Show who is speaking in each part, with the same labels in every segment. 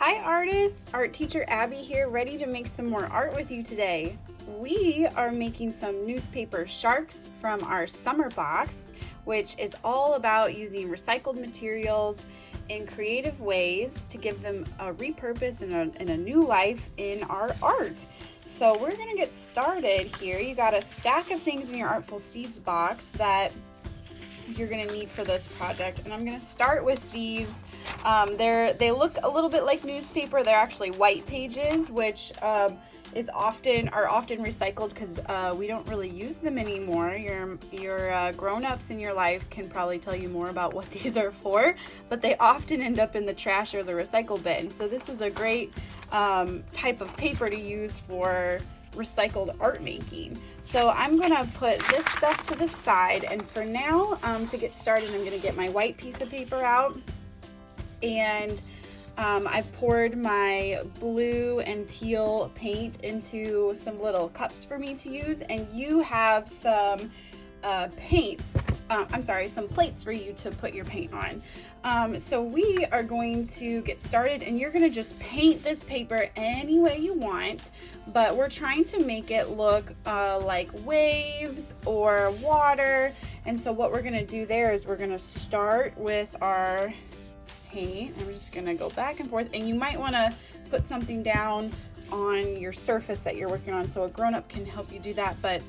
Speaker 1: Hi artists, art teacher Abby here, ready to make some more art with you today. We are making some newspaper sharks from our summer box, which is all about using recycled materials in creative ways to give them a repurpose and a new life in our art. So we're gonna get started here. You got a stack of things in your Artful Seeds box that you're gonna need for this project, and I'm gonna start with these. They look a little bit like newspaper. They're actually white pages, which are often recycled because we don't really use them anymore. Your grown-ups in your life can probably tell you more about what these are for, but they often end up in the trash or the recycle bin. So this is a great type of paper to use for recycled art making. So I'm gonna put this stuff to the side, and for now, to get started, I'm gonna get my white piece of paper out, and I've poured my blue and teal paint into some little cups for me to use, and you have some some plates for you to put your paint on. So we are going to get started, and you're gonna just paint this paper any way you want, but we're trying to make it look like waves or water. And so what we're gonna do there is we're gonna start with our paint. I'm just gonna go back and forth, and you might wanna put something down on your surface that you're working on so a grown-up can help you do that, but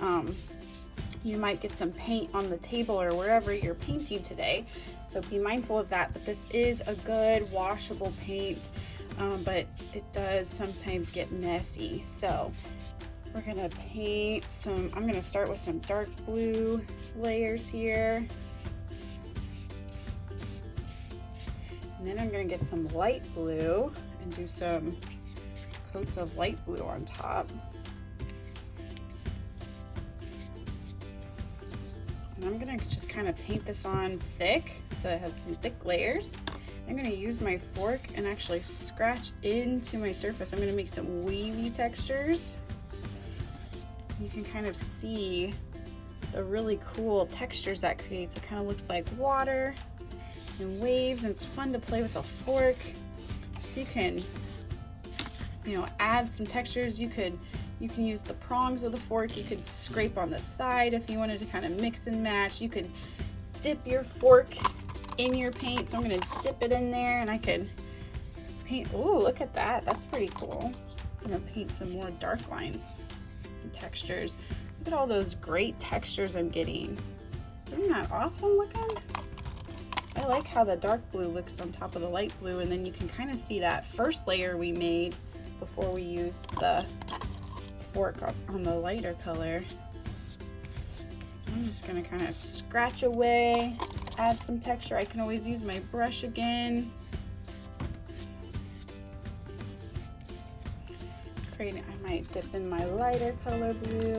Speaker 1: you might get some paint on the table or wherever you're painting today, so be mindful of that. But this is a good washable paint, but it does sometimes get messy. So we're gonna paint some, I'm gonna start with some dark blue layers here, and then I'm gonna get some light blue and do some coats of light blue on top. And I'm gonna just kind of paint this on thick, so it has some thick layers. I'm gonna use my fork and actually scratch into my surface. I'm gonna make some wavy textures. You can kind of see the really cool textures that creates. It kind of looks like water and waves, and it's fun to play with a fork. So you can, add some textures. You can use the prongs of the fork. You could scrape on the side if you wanted to kind of mix and match. You could dip your fork in your paint. So I'm gonna dip it in there, and I could paint. Oh, look at that. That's pretty cool. I'm gonna paint some more dark lines and textures. Look at all those great textures I'm getting. Isn't that awesome looking? I like how the dark blue looks on top of the light blue, and then you can kind of see that first layer we made before we used the fork on the lighter color. I'm just gonna kind of scratch away, add some texture. I can always use my brush again. I might dip in my lighter color blue,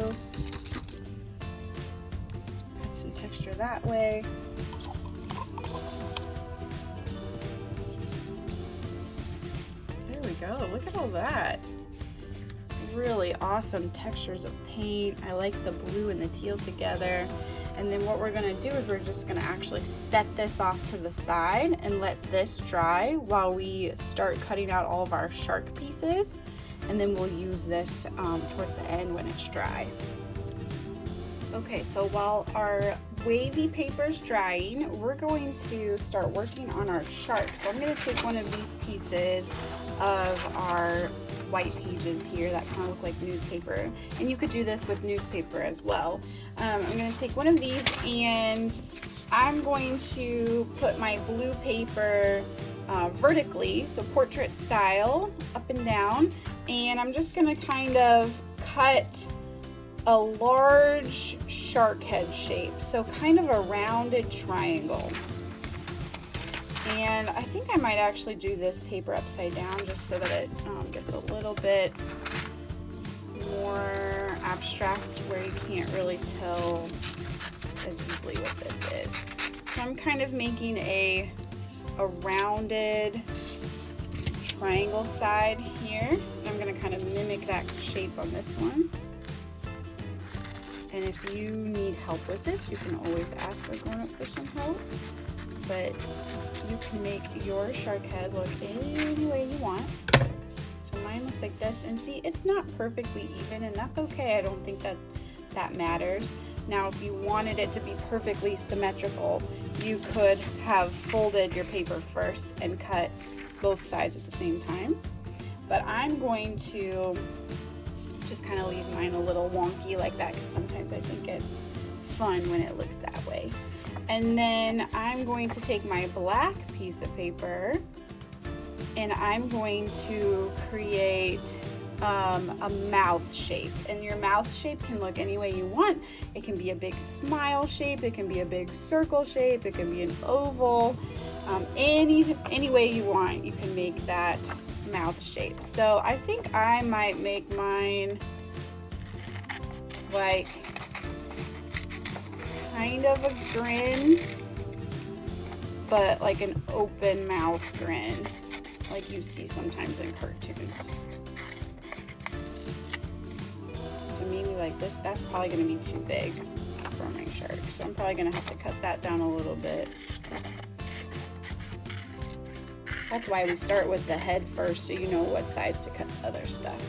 Speaker 1: add some texture that way. There we go, look at all that. Really awesome textures of paint. I like the blue and the teal together. And then what we're gonna do is we're just gonna actually set this off to the side and let this dry while we start cutting out all of our shark pieces. And then we'll use this towards the end when it's dry. Okay, so while our wavy paper is drying, we're going to start working on our shark. So I'm gonna take one of these pieces of our white pages here that kind of look like newspaper, and you could do this with newspaper as well. I'm going to take one of these, and I'm going to put my blue paper vertically, so portrait style, up and down, and I'm just going to kind of cut a large shark head shape, so kind of a rounded triangle. And I think I might actually do this paper upside down just so that it gets a little bit more abstract where you can't really tell as easily what this is. So I'm kind of making a rounded triangle side here. I'm going to kind of mimic that shape on this one. And if you need help with this, you can always ask a grown-up for some help. But you can make your shark head look any way you want. So mine looks like this, and see, it's not perfectly even, and that's okay. I don't think that matters. Now, if you wanted it to be perfectly symmetrical, you could have folded your paper first and cut both sides at the same time. But I'm going to just kind of leave mine a little wonky like that, because sometimes I think it's fun when it looks that way. And then I'm going to take my black piece of paper and I'm going to create a mouth shape. And your mouth shape can look any way you want. It can be a big smile shape, it can be a big circle shape, it can be an oval, any way you want, you can make that mouth shape. So I think I might make mine like kind of a grin, but like an open mouth grin, like you see sometimes in cartoons. So maybe like this. That's probably going to be too big for my shark, so I'm probably going to have to cut that down a little bit. That's why we start with the head first, so you know what size to cut the other stuff.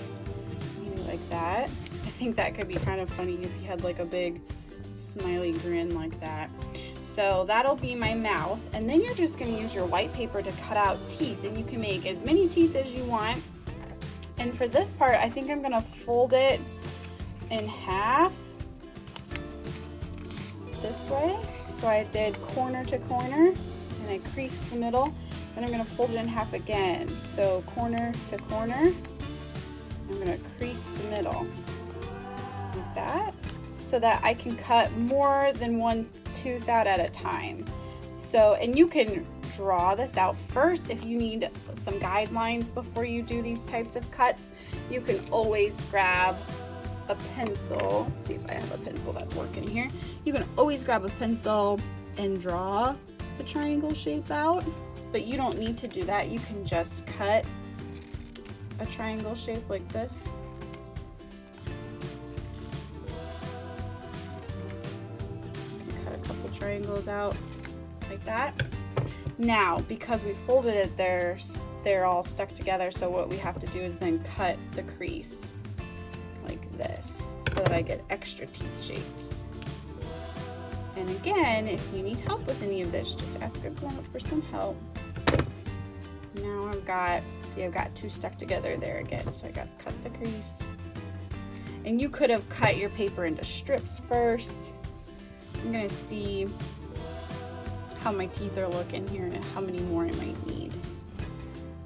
Speaker 1: Maybe like that. I think that could be kind of funny if you had like a big smiley grin like that. So that'll be my mouth, and then you're just going to use your white paper to cut out teeth, and you can make as many teeth as you want. And for this part, I think I'm going to fold it in half this way. So I did corner to corner, and I creased the middle. Then I'm going to fold it in half again. So corner to corner, I'm going to crease the middle like that, so that I can cut more than one tooth out at a time. So, and you can draw this out first if you need some guidelines before you do these types of cuts. You can always grab a pencil. Let's see if I have a pencil that's working here. You can always grab a pencil and draw the triangle shape out, but you don't need to do that. You can just cut a triangle shape like this. Triangles out like that. Now, because we folded it, they're all stuck together, so what we have to do is then cut the crease like this so that I get extra teeth shapes. And again, if you need help with any of this, just ask a grown-up for some help. Now I've got two stuck together there again, so I got to cut the crease. And you could have cut your paper into strips first. I'm going to see how my teeth are looking here and how many more I might need.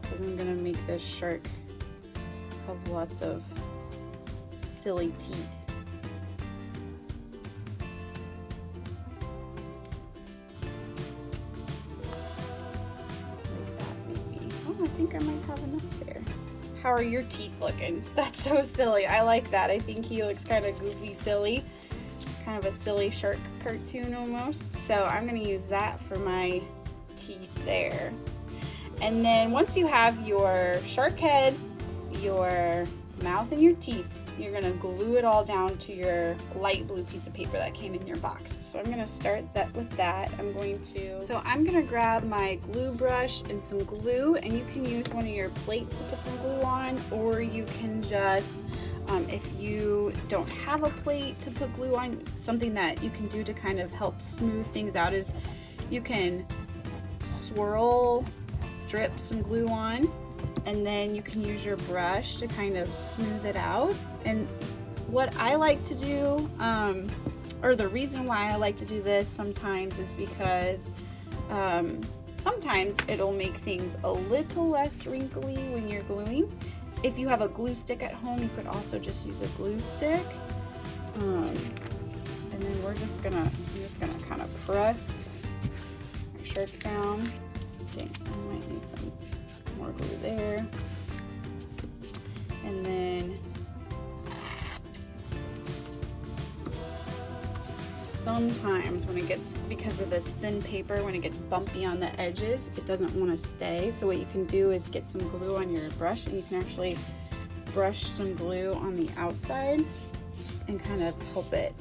Speaker 1: So I'm going to make this shark have lots of silly teeth. Like that maybe. Oh, I think I might have enough there. How are your teeth looking? That's so silly. I like that. I think he looks kind of goofy silly. Kind of a silly shark cartoon almost. So I'm going to use that for my teeth there. And then once you have your shark head, your mouth, and your teeth, you're going to glue it all down to your light blue piece of paper that came in your box. So I'm going to start with that. I'm going to grab my glue brush and some glue, and you can use one of your plates to put some glue on, or you can just if you don't have a plate to put glue on, something that you can do to kind of help smooth things out is you can drip some glue on, and then you can use your brush to kind of smooth it out. And what I like to do, or the reason why I like to do this sometimes, is because sometimes it'll make things a little less wrinkly when you're gluing. If you have a glue stick at home, you could also just use a glue stick. And then I'm just gonna kind of press my shark down. Okay, I might need some more glue there. And then sometimes when it gets, because of this thin paper, when it gets bumpy on the edges, it doesn't want to stay. So what you can do is get some glue on your brush, and you can actually brush some glue on the outside and kind of help it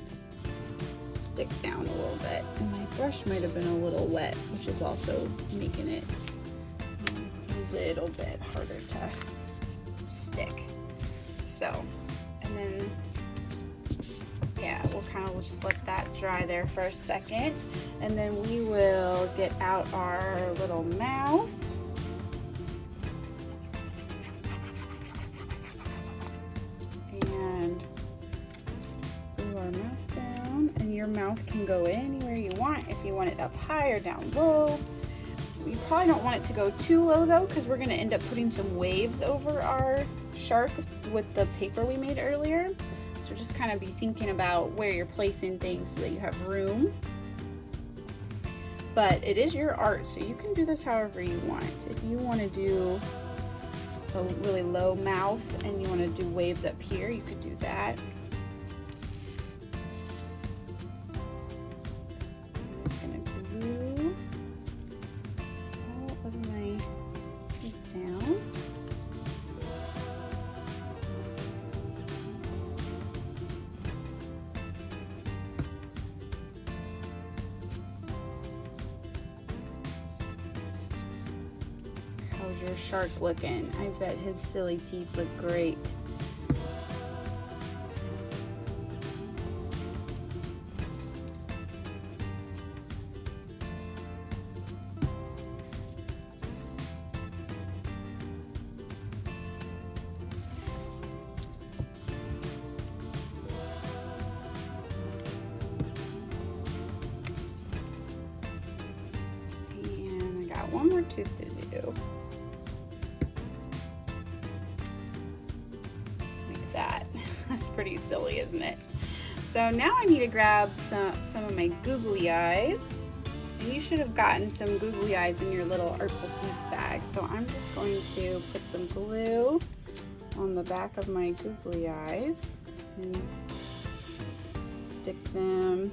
Speaker 1: stick down a little bit. And my brush might have been a little wet, which is also making it a little bit harder to stick. So, and then, yeah, we'll kind of just let that dry there for a second. And then we will get out our little mouth. And glue our mouth down. And your mouth can go anywhere you want, if you want it up high or down low. We probably don't want it to go too low though, because we're going to end up putting some waves over our shark with the paper we made earlier. So just kind of be thinking about where you're placing things so that you have room. But it is your art, so you can do this however you want. If you want to do a really low mouth and you want to do waves up here, you could do that. I'm just going to glue all of my teeth down. How's your shark looking? I bet his silly teeth look great. And I got one more tooth to do. That. That's pretty silly, isn't it? So now I need to grab some of my googly eyes. And you should have gotten some googly eyes in your little Artful Seeds bag. So I'm just going to put some glue on the back of my googly eyes and stick them.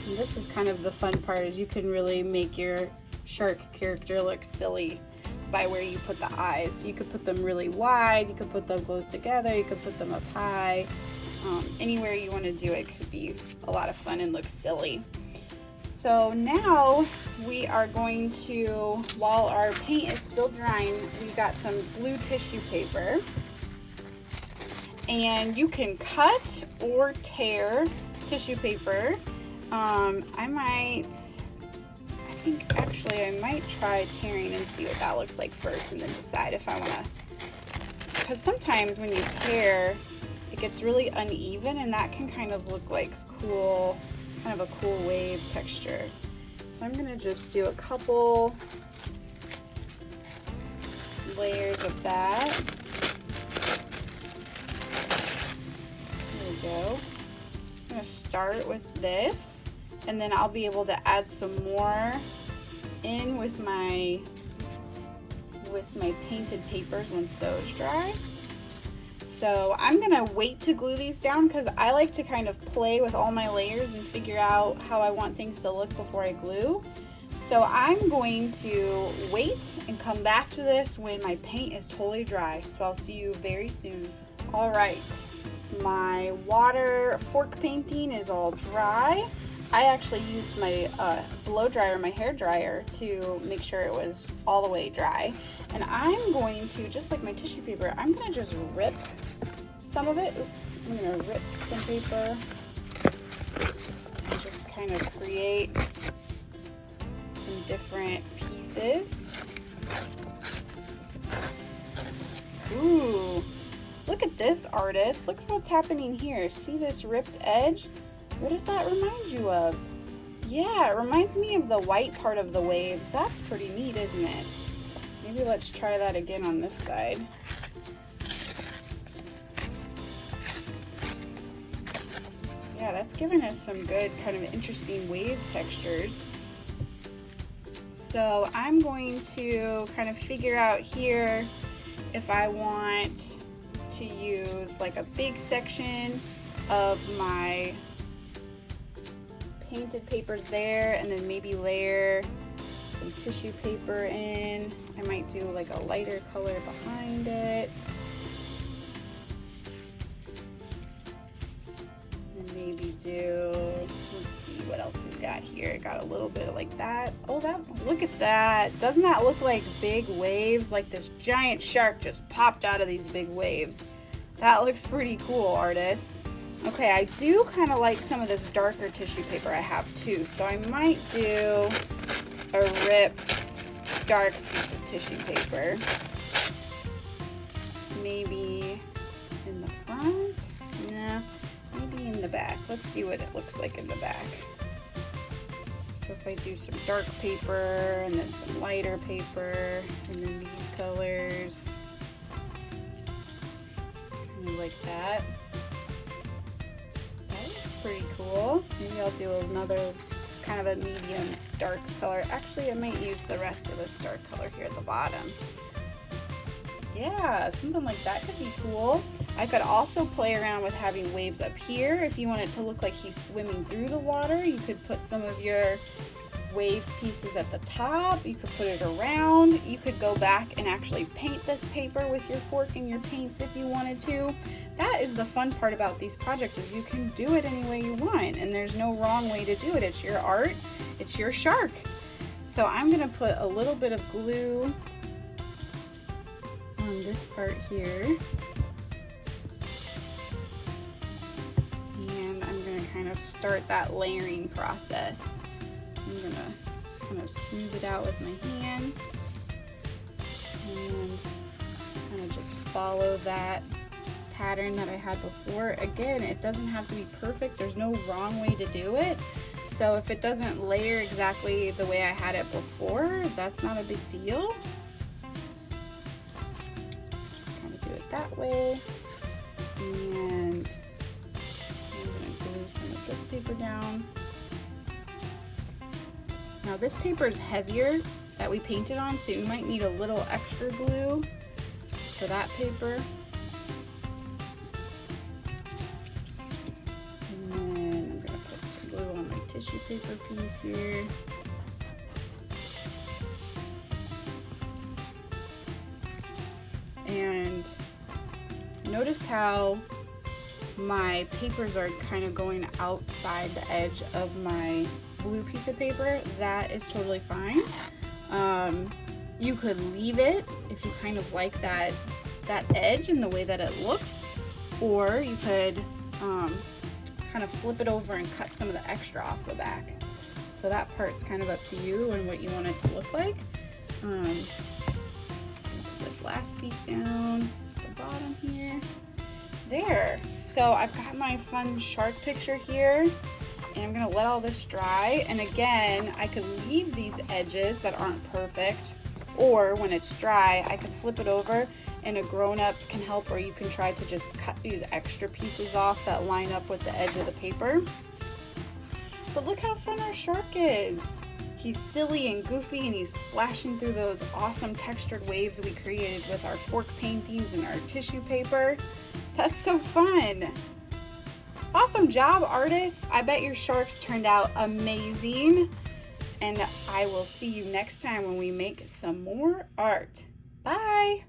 Speaker 1: And this is kind of the fun part, is you can really make your shark character look silly by where you put the eyes. So you could put them really wide, you could put them close together, you could put them up high. Anywhere you want to do it could be a lot of fun and look silly. So now we are going to, while our paint is still drying, we've got some blue tissue paper. And you can cut or tear tissue paper. I might try tearing and see what that looks like first, and then decide if I want to, because sometimes when you tear it gets really uneven, and that can kind of look like cool, kind of a cool wave texture. So I'm going to just do a couple layers of that. There we go. I'm going to start with this, and then I'll be able to add some more in with my painted papers once those dry. So I'm gonna wait to glue these down, because I like to kind of play with all my layers and figure out how I want things to look before I glue. So I'm going to wait and come back to this when my paint is totally dry. So I'll see you very soon. All right, my water fork painting is all dry. I actually used my blow dryer, my hair dryer, to make sure it was all the way dry. And I'm going to, just like my tissue paper, I'm going to just rip some of it. Oops, I'm going to rip some paper and just kind of create some different pieces. Ooh, look at this, artist. Look at what's happening here. See this ripped edge? What does that remind you of? Yeah, it reminds me of the white part of the waves. That's pretty neat, isn't it? Maybe let's try that again on this side. Yeah, that's giving us some good kind of interesting wave textures. So I'm going to kind of figure out here if I want to use like a big section of my painted papers there, and then maybe layer some tissue paper in. I might do like a lighter color behind it. do, let's see what else we've got here. Got a little bit of like that. Oh, look at that. Doesn't that look like big waves? Like this giant shark just popped out of these big waves. That looks pretty cool, artist. Okay, I do kind of like some of this darker tissue paper I have too, so I might do a ripped dark piece of tissue paper. Maybe in the front? Nah, maybe in the back. Let's see what it looks like in the back. So if I do some dark paper and then some lighter paper and then these colors, like that. That looks pretty cool. Maybe I'll do another kind of a medium dark color. Actually, I might use the rest of this dark color here at the bottom. Yeah, something like that could be cool. I could also play around with having waves up here. If you want it to look like he's swimming through the water, you could put some of your wave pieces at the top. You could put it around. You could go back and actually paint this paper with your fork and your paints if you wanted to. That is the fun part about these projects, is you can do it any way you want, and there's no wrong way to do it. It's your art, it's your shark. So I'm gonna put a little bit of glue on this part here. And I'm gonna kind of start that layering process. I'm gonna kind of smooth it out with my hands and kind of just follow that pattern that I had before. Again, it doesn't have to be perfect. There's no wrong way to do it. So if it doesn't layer exactly the way I had it before, that's not a big deal. Just kind of do it that way. And I'm gonna glue some of this paper down. Now this paper is heavier that we painted on, so you might need a little extra glue for that paper. And then I'm gonna put some glue on my tissue paper piece here. And notice how my papers are kind of going outside the edge of my blue piece of paper. That is totally fine. You could leave it if you kind of like that edge and the way that it looks, or you could kind of flip it over and cut some of the extra off the back. So that part's kind of up to you and what you want it to look like. Put this last piece down at the bottom here. There. So I've got my fun shark picture here, and I'm gonna let all this dry. And again, I could leave these edges that aren't perfect, or when it's dry, I could flip it over and a grown-up can help, or you can try to just cut these extra pieces off that line up with the edge of the paper. But look how fun our shark is. He's silly and goofy, and he's splashing through those awesome textured waves we created with our fork paintings and our tissue paper. That's so fun. Awesome job, artists. I bet your sharks turned out amazing. And I will see you next time when we make some more art. Bye.